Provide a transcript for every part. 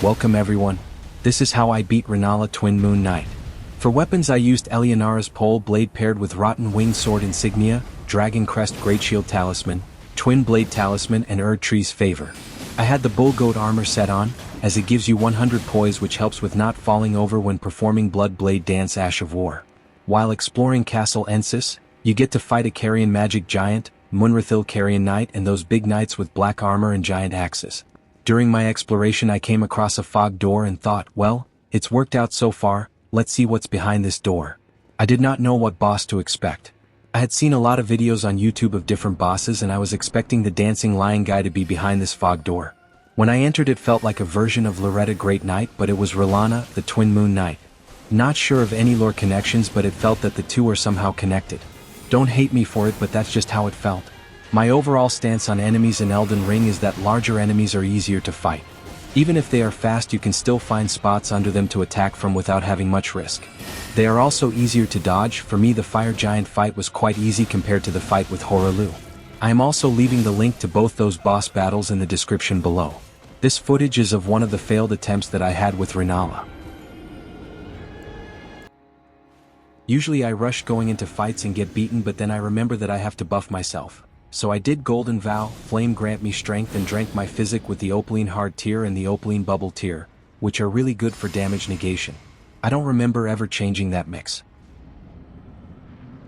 Welcome everyone. This is how I beat Renalla Twin Moon Knight. For weapons I used Eleonora's Poleblade paired with Rotten Winged Sword Insignia, Dragon Crest Great Shield Talisman, Twin Blade Talisman and Tree's Favor. I had the Bull Goat armor set on, as it gives you 100 poise which helps with not falling over when performing Blood Blade Dance Ash of War. While exploring Castle Ensis, you get to fight a Carrion Magic Giant, Munrathil Carrion Knight and those big knights with black armor and giant axes. During my exploration I came across a fog door and thought, well, it's worked out so far, let's see what's behind this door. I did not know what boss to expect. I had seen a lot of videos on YouTube of different bosses and I was expecting the dancing lion guy to be behind this fog door. When I entered it felt like a version of Loretta Great Knight, but it was Rellana, the Twin Moon Knight. Not sure of any lore connections, but it felt that the two are somehow connected. Don't hate me for it, but that's just how it felt. My overall stance on enemies in Elden Ring is that larger enemies are easier to fight. Even if they are fast you can still find spots under them to attack from without having much risk. They are also easier to dodge. For me the fire giant fight was quite easy compared to the fight with Hoarah. I am also leaving the link to both those boss battles in the description below. This footage is of one of the failed attempts that I had with Renalla. Usually I rush going into fights and get beaten, but then I remember that I have to buff myself. So I did Golden Vow, Flame Grant Me Strength and drank my physic with the Opaline Hard Tear and the Opaline Bubble Tear, which are really good for damage negation. I don't remember ever changing that mix.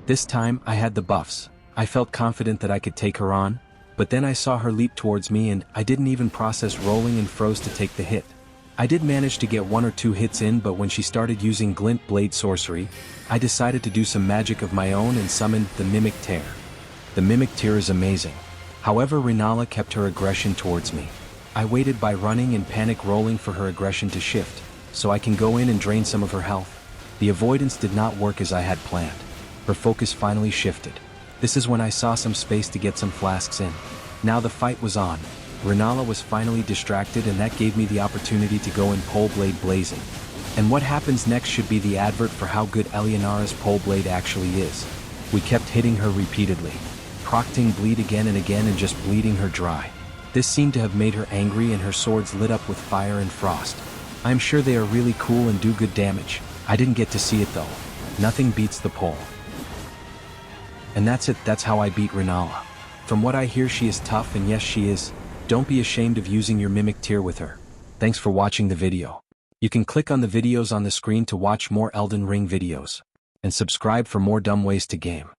This time, I had the buffs. I felt confident that I could take her on, but then I saw her leap towards me and I didn't even process rolling and froze to take the hit. I did manage to get 1 or 2 hits in, but when she started using Glint Blade Sorcery, I decided to do some magic of my own and summoned the Mimic Tear. The Mimic Tear is amazing. However, Renalla kept her aggression towards me. I waited by running and panic rolling for her aggression to shift, so I can go in and drain some of her health. The avoidance did not work as I had planned. Her focus finally shifted. This is when I saw some space to get some flasks in. Now the fight was on. Renalla was finally distracted and that gave me the opportunity to go in Poleblade blazing. And what happens next should be the advert for how good Eleonora's Poleblade actually is. We kept hitting her repeatedly, procting bleed again and again and just bleeding her dry. This seemed to have made her angry and her swords lit up with fire and frost. I'm sure they are really cool and do good damage. I didn't get to see it though. Nothing beats the pole. And that's it, that's how I beat Renalla. From what I hear she is tough, and yes she is. Don't be ashamed of using your Mimic Tear with her. Thanks for watching the video. You can click on the videos on the screen to watch more Elden Ring videos. And subscribe for more dumb ways to game.